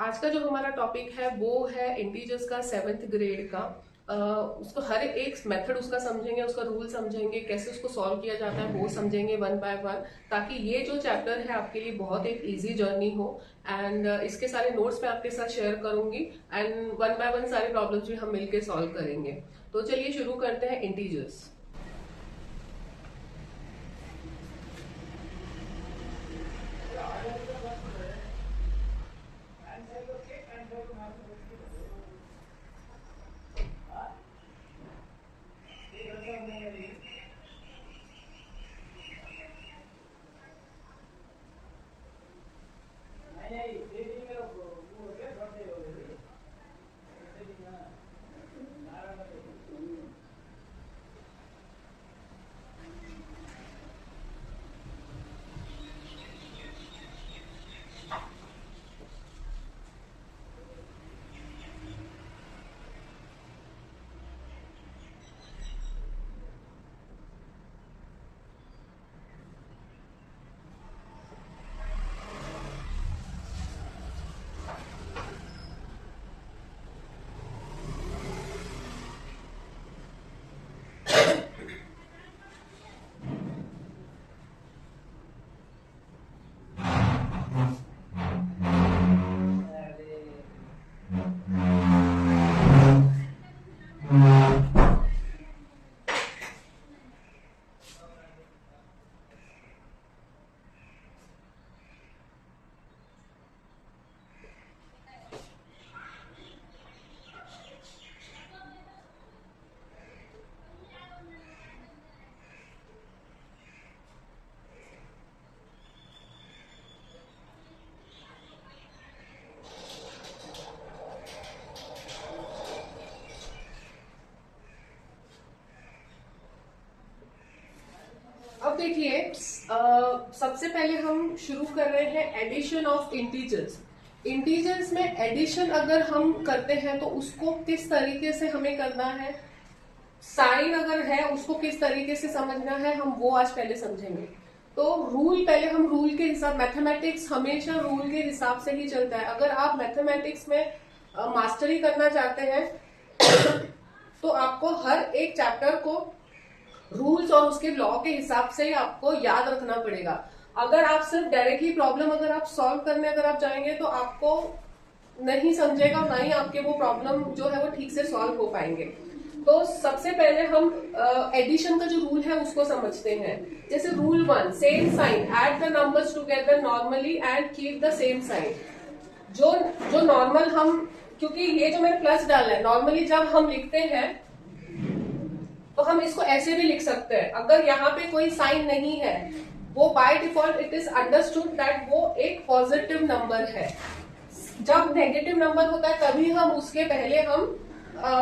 आज का जो हमारा टॉपिक है वो है इंटीजर्स का 7th ग्रेड का। उसको हर एक मेथड उसका समझेंगे, उसका रूल समझेंगे, कैसे उसको सॉल्व किया जाता है वो समझेंगे वन बाय वन, ताकि ये जो चैप्टर है आपके लिए बहुत एक इजी जर्नी हो। एंड इसके सारे नोट्स मैं आपके साथ शेयर करूंगी एंड वन बाय वन सारे प्रॉब्लम्स भी हम मिलके सॉल्व करेंगे। तो चलिए शुरू करते हैं इंटीजर्स। अब देखिए, सबसे पहले हम शुरू कर रहे हैं एडिशन ऑफ इंटीजर्स। इंटीजर्स में एडिशन अगर हम करते हैं तो उसको किस तरीके से हमें करना है, साइन अगर है उसको किस तरीके से समझना है, हम वो आज पहले समझेंगे। तो रूल पहले हम रूल के हिसाब, मैथमेटिक्स हमेशा रूल के हिसाब से ही चलता है। अगर आप मैथमेटिक्स में मास्टरी करना चाहते हैं तो आपको हर एक चैप्टर को रूल्स और उसके लॉ के हिसाब से ही आपको याद रखना पड़ेगा। अगर आप सिर्फ डायरेक्टली प्रॉब्लम अगर आप सॉल्व करने अगर आप जाएंगे तो आपको नहीं समझेगा, ना ही आपके वो प्रॉब्लम जो है वो ठीक से सॉल्व हो पाएंगे। तो सबसे पहले हम एडिशन का जो रूल है उसको समझते हैं। जैसे rule 1, same sign, add the numbers together normally and keep the same sign. जो जो नॉर्मल हम, क्योंकि ये जो मैंने प्लस डाला है, नॉर्मली जब हम लिखते हैं तो हम इसको ऐसे भी लिख सकते हैं। अगर यहाँ पे कोई साइन नहीं है, वो by default it is understood that वो एक पॉजिटिव नंबर है। जब नेगेटिव नंबर होता है तभी हम उसके पहले हम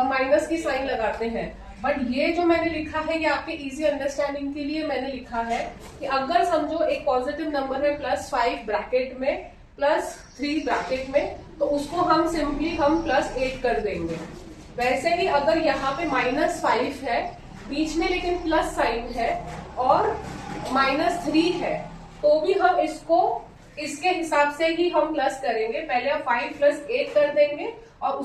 माइनस की साइन लगाते हैं। बट ये जो मैंने लिखा है ये आपके इजी अंडरस्टैंडिंग के लिए मैंने लिखा है कि अगर समझो एक पॉजिटिव नंबर है +5 ब्रैकेट में +3 ब्रैकेट में, तो उसको हम सिंपली हम +8 कर देंगे। वैसे ही अगर यहाँ पे -5 है, बीच में लेकिन प्लस साइन है और -3 है, तो भी हम इसको इसके हिसाब से ही हम प्लस करेंगे। पहले आप 5 + 8 कर देंगे और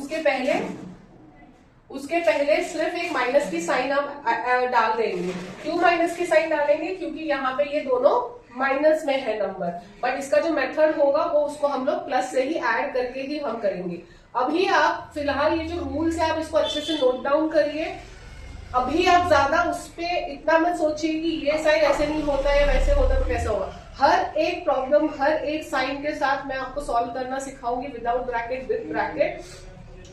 उसके पहले सिर्फ एक माइनस की साइन आप डाल देंगे। क्यों माइनस की साइन डालेंगे? क्योंकि यहाँ पे ये दोनों माइनस में है नंबर, बट इसका जो मेथड होगा वो उसको हम लोग प्लस से ही ऐड करके ही हम करेंगे। अभी आप फिलहाल ये जो रूल्स है आप इसको अच्छे से नोट डाउन करिए। अभी आप ज्यादा उस पर इतना मत सोचिए कि ये साइन ऐसे नहीं होता है, वैसे होता तो कैसा होगा। हर एक प्रॉब्लम हर एक साइन के साथ मैं आपको सॉल्व करना सिखाऊंगी, विदाउट ब्रैकेट, विद ब्रैकेट।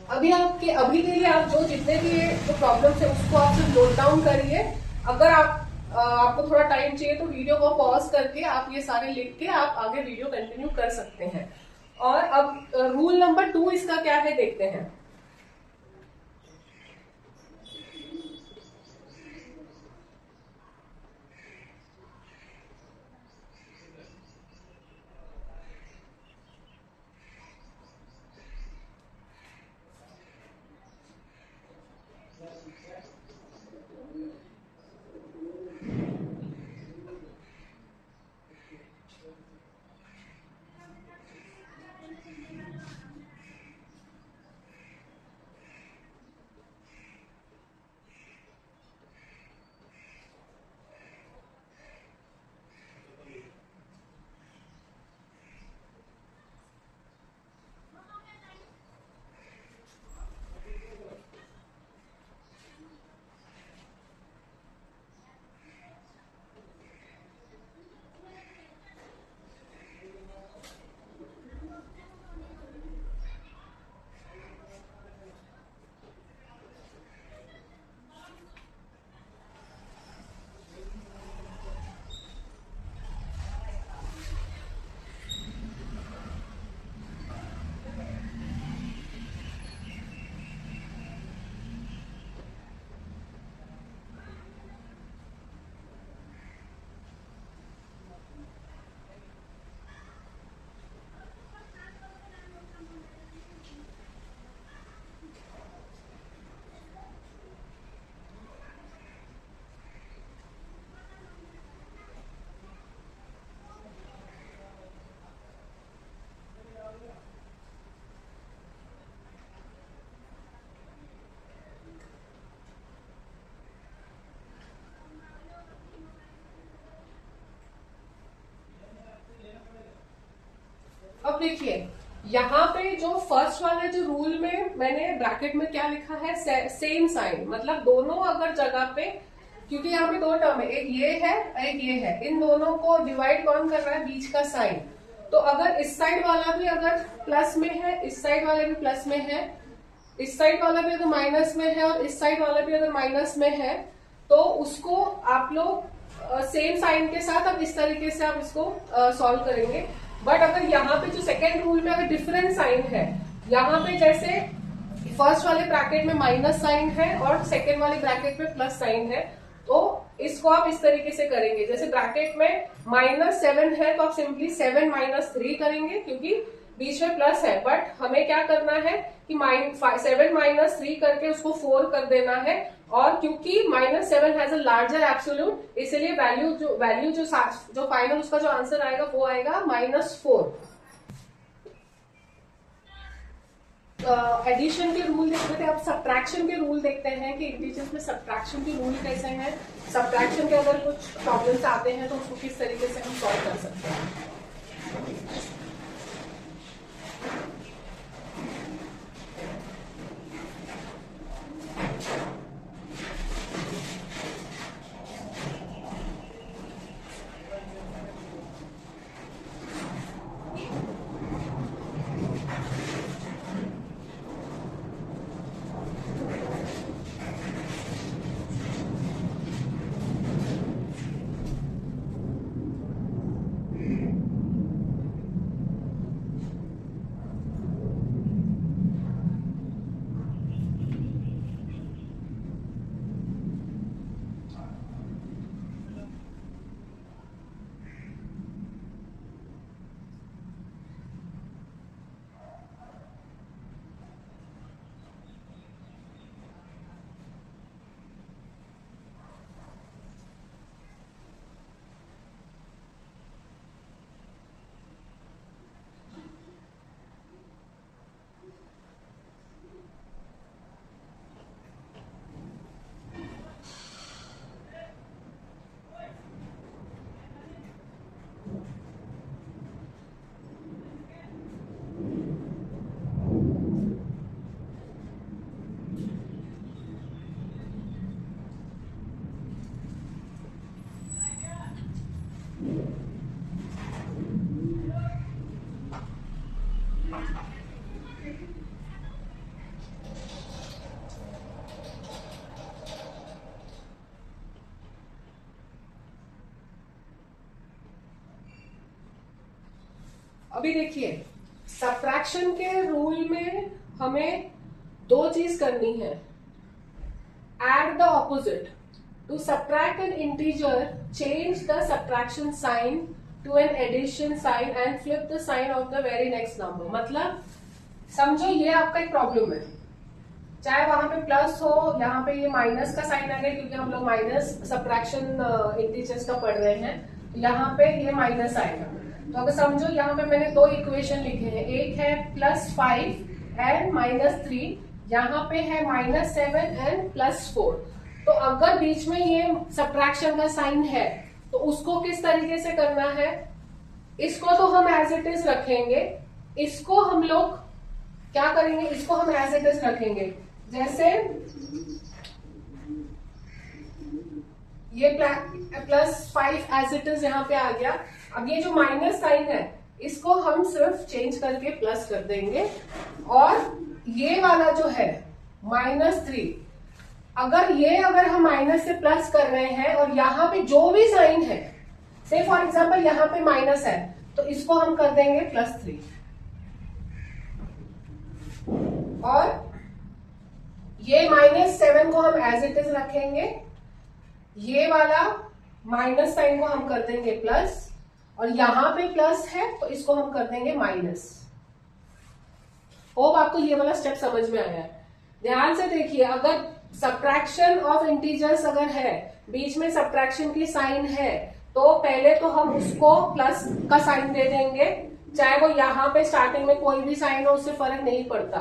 अभी के लिए आप जो जितने भी जो प्रॉब्लम्स है उसको आप सिर्फ नोट डाउन करिए। अगर आपको थोड़ा टाइम चाहिए तो वीडियो को पॉज करके आप ये सारे लिख के आप आगे वीडियो कंटिन्यू कर सकते हैं। और अब रूल नंबर 2 इसका क्या है देखते हैं। देखिए यहाँ पे जो फर्स्ट वाले जो रूल में मैंने ब्रैकेट में क्या लिखा है, सेम साइन, मतलब दोनों अगर जगह पे, क्योंकि यहाँ पे दो टर्म है, एक ये है एक ये है, इन दोनों को डिवाइड कौन कर रहा है, बीच का साइन। तो अगर इस साइड वाला भी अगर प्लस में है, इस साइड वाला भी प्लस में है, इस साइड वाला भी अगर माइनस में है और इस साइड वाला भी अगर माइनस में है, तो उसको आप लोग सेम साइन के साथ अब इस तरीके से आप इसको सॉल्व करेंगे। बट अगर यहाँ पे जो सेकेंड रूल में अगर डिफरेंट साइन है, यहाँ पे जैसे फर्स्ट वाले ब्रैकेट में माइनस साइन है और सेकेंड वाले ब्रैकेट में प्लस साइन है, तो इसको आप इस तरीके से करेंगे, जैसे ब्रैकेट में -7 है तो आप सिंपली 7 - 3 करेंगे क्योंकि बीच में प्लस है। बट हमें क्या करना है कि 7 - 3 करके उसको 4 कर देना है, और क्योंकि -7 हैज अ लार्जर एब्सोल्यूट, इसलिए वैल्यू जो फाइनल उसका जो आंसर आएगा वो आएगा -4। एडिशन के रूल देखते थे, अब सब्ट्रैक्शन के रूल देखते हैं कि इंटीजर्स में सब्ट्रैक्शन के रूल कैसे हैं। सब्ट्रैक्शन के अगर कुछ प्रॉब्लम्स आते हैं तो उसको किस तरीके से हम सॉल्व कर सकते हैं। अभी देखिए सब्ट्रैक्शन के रूल में हमें दो चीज करनी है। Add the opposite, to subtract an integer change the subtraction sign to an addition sign and flip the sign of the very next number. मतलब समझो ये आपका एक प्रॉब्लम है, चाहे वहां पे प्लस हो, यहाँ पे ये माइनस का साइन आ गया क्योंकि हम लोग माइनस सब्ट्रैक्शन इंटीजर्स का पढ़ रहे हैं, तो यहाँ पे ये माइनस आएगा। तो अगर समझो यहाँ पे मैंने दो इक्वेशन लिखे हैं, एक है +5 एंड -3, यहाँ पे है -7 एंड +4। तो अगर बीच में ये सब्ट्रैक्शन का साइन है तो उसको किस तरीके से करना है, इसको तो हम एज इट इज रखेंगे, इसको हम लोग क्या करेंगे, इसको हम एज इट इज रखेंगे। जैसे ये +5 एज इट इज यहाँ पे आ गया। अब ये जो माइनस साइन है इसको हम सिर्फ चेंज करके प्लस कर देंगे, और ये वाला जो है -3, अगर हम माइनस से प्लस कर रहे हैं और यहाँ पे जो भी साइन है, से फॉर एग्जाम्पल यहाँ पे माइनस है, तो इसको हम कर देंगे +3, और ये -7 को हम एज इट इज रखेंगे, ये वाला माइनस साइन को हम कर देंगे प्लस, और यहां पे प्लस है तो इसको हम कर देंगे माइनस। होप आपको ये वाला स्टेप समझ में आया है। ध्यान से देखिए, अगर सब्ट्रैक्शन ऑफ इंटीजर्स अगर है, बीच में सब्ट्रैक्शन की साइन है, तो पहले तो हम उसको प्लस का साइन दे देंगे, चाहे वो यहाँ पे स्टार्टिंग में कोई भी साइन हो उससे फर्क नहीं पड़ता,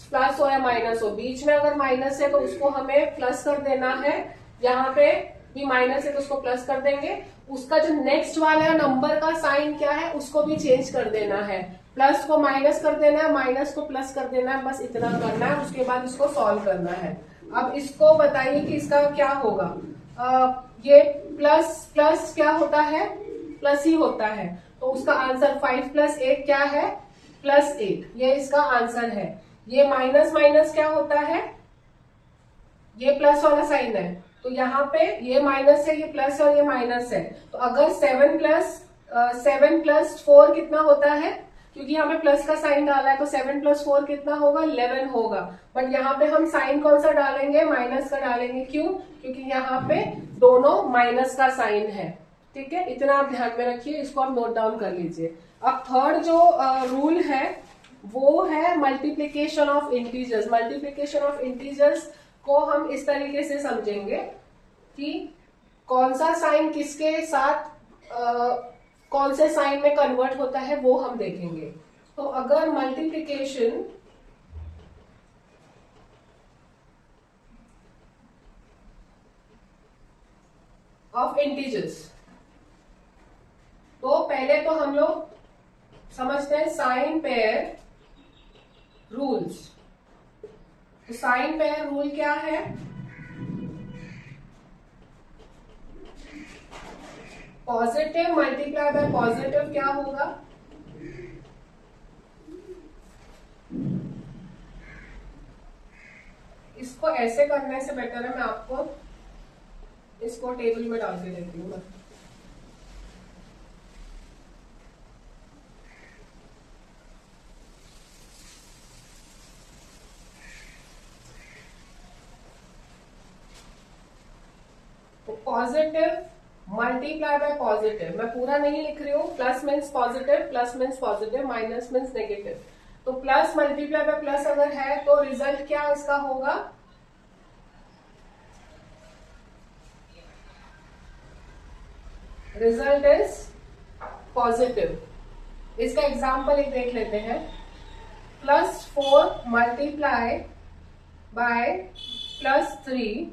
प्लस हो या माइनस हो। बीच में अगर माइनस है तो उसको हमें प्लस कर देना है, यहाँ पे भी माइनस है तो उसको प्लस कर देंगे। उसका जो नेक्स्ट वाला नंबर का साइन क्या है उसको भी चेंज कर देना है, प्लस को माइनस कर देना है, माइनस को प्लस कर देना है, बस इतना करना है। उसके बाद इसको सॉल्व करना है। अब इसको बताइए कि इसका क्या होगा। ये प्लस प्लस क्या होता है, प्लस ही होता है, तो उसका आंसर 5 + 8 क्या है, +8, ये इसका आंसर है। ये माइनस माइनस क्या होता है, ये प्लस वाला साइन है, तो यहाँ पे ये माइनस है, ये प्लस और ये माइनस है। तो अगर 7 + 4 कितना होता है, क्योंकि यहाँ पे प्लस का साइन डाला है, तो 7 + 4 कितना होगा, 11 होगा। बट यहाँ पे हम साइन कौन सा डालेंगे, माइनस का डालेंगे। क्यों, क्योंकि यहाँ पे दोनों माइनस का साइन है। ठीक है, इतना आप ध्यान में रखिए, इसको आप नोट डाउन कर लीजिए। अब थर्ड जो रूल है वो है multiplication of integers. Multiplication of integers को हम इस तरीके से समझेंगे कि कौन सा साइन किसके साथ कौन से साइन में कन्वर्ट होता है, वो हम देखेंगे। तो अगर मल्टीप्लीकेशन ऑफ इंटीजर्स, तो पहले तो हम लोग समझते हैं साइन पेयर रूल्स। तो साइन पेयर रूल क्या है, पॉजिटिव मल्टीप्लाई बाय पॉजिटिव क्या होगा, इसको ऐसे करने से बेटर है, मैं आपको इसको टेबल में डाल के देती हूँ। पॉजिटिव मल्टीप्लाई बाय पॉजिटिव, मैं पूरा नहीं लिख रही हूँ। Plus means positive, plus means positive, minus means negative. तो प्लस मल्टीप्लाई बाय प्लस अगर है तो रिजल्ट क्या इसका होगा, रिजल्ट इज पॉजिटिव। इसका एग्जाम्पल एक देख लेते हैं। +4 multiply by +3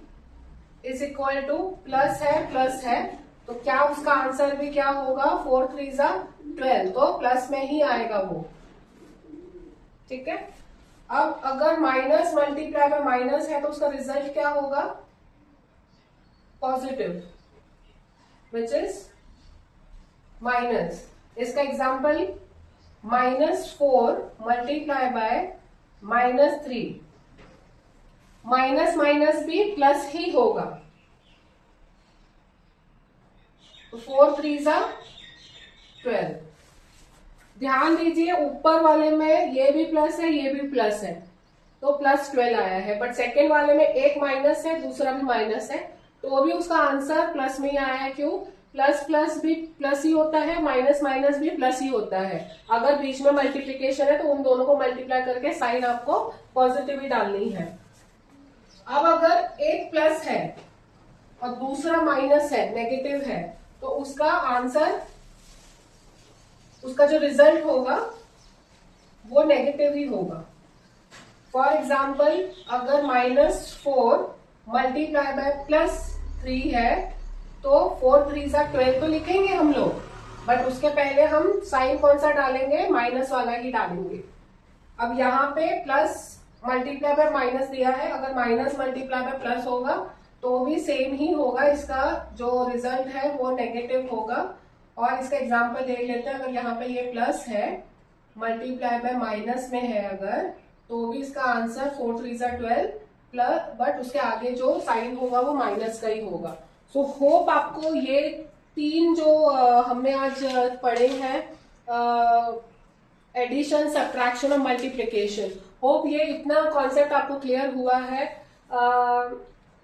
is equal to, plus है, तो क्या उसका आंसर भी क्या होगा, 4 3 12, तो प्लस में ही आएगा वो। ठीक है, अब अगर माइनस मल्टीप्लाई बाय माइनस है तो उसका रिजल्ट क्या होगा, पॉजिटिव, विच इज माइनस। इसका example -4 multiply by -3, minus minus भी प्लस ही होगा, तो 4 3 12। ध्यान दीजिए ऊपर वाले में ये भी प्लस है, ये भी प्लस है, तो +12 आया है। बट सेकेंड वाले में एक माइनस है, दूसरा भी माइनस है, तो भी उसका आंसर प्लस में ही आया है। क्यों, प्लस प्लस भी प्लस ही होता है, माइनस माइनस भी प्लस ही होता है। अगर बीच में मल्टीप्लीकेशन है तो उन दोनों को मल्टीप्लाई करके साइन आपको पॉजिटिव ही डालनी है। अब अगर एक प्लस है और दूसरा माइनस है, नेगेटिव है, तो उसका आंसर, उसका जो रिजल्ट होगा वो नेगेटिव ही होगा। फॉर एग्जाम्पल अगर -4 मल्टीप्लाई बाय +3 है तो 4 3 12 तो लिखेंगे हम लोग, बट उसके पहले हम साइन कौन सा डालेंगे, माइनस वाला ही डालेंगे। अब यहाँ पे प्लस मल्टीप्लाई बाय माइनस दिया है, अगर माइनस मल्टीप्लाई बाय प्लस होगा तो भी सेम ही होगा, इसका जो रिजल्ट है वो नेगेटिव होगा। और इसका एग्जांपल देख लेते हैं। अगर यहाँ पे ये प्लस है, मल्टीप्लाई बाय माइनस में है अगर, तो भी इसका आंसर 4 3 12 प्लस, बट उसके आगे जो साइन होगा वो माइनस का ही होगा। सो होप आपको ये 3 जो हमने आज पढ़े हैं, एडिशन, सब्ट्रैक्शन और मल्टीप्लिकेशन, होप ये इतना कॉन्सेप्ट आपको क्लियर हुआ है।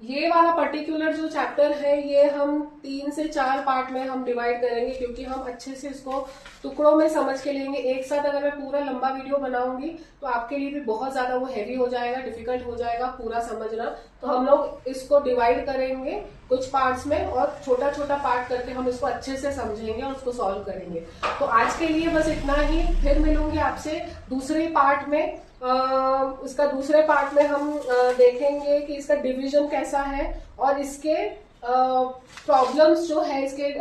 ये वाला पर्टिकुलर जो चैप्टर है ये हम 3 से 4 पार्ट में हम डिवाइड करेंगे, क्योंकि हम अच्छे से इसको टुकड़ों में समझ के लेंगे। एक साथ अगर मैं पूरा लंबा वीडियो बनाऊंगी तो आपके लिए भी बहुत ज्यादा वो हैवी हो जाएगा, डिफिकल्ट हो जाएगा पूरा समझना। तो हम लोग इसको डिवाइड करेंगे कुछ पार्ट्स में, और छोटा छोटा पार्ट करके हम इसको अच्छे से समझेंगे और उसको सॉल्व करेंगे। तो आज के लिए बस इतना ही, फिर मिलूंगी आपसे दूसरे पार्ट में। उसका दूसरे पार्ट में हम देखेंगे कि इसका डिवीजन कैसा है और इसके प्रॉब्लम्स जो है इसके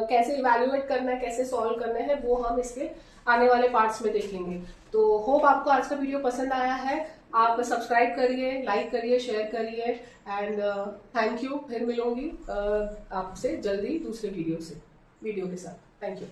कैसे इवैल्यूएट करना है, कैसे सॉल्व करना है, वो हम इसके आने वाले पार्ट्स में देखेंगे। तो होप आपको आज का वीडियो पसंद आया है। आप सब्सक्राइब करिए, लाइक करिए, शेयर करिए एंड थैंक यू। फिर मिलूंगी आपसे जल्दी दूसरे वीडियो के साथ। Thank you.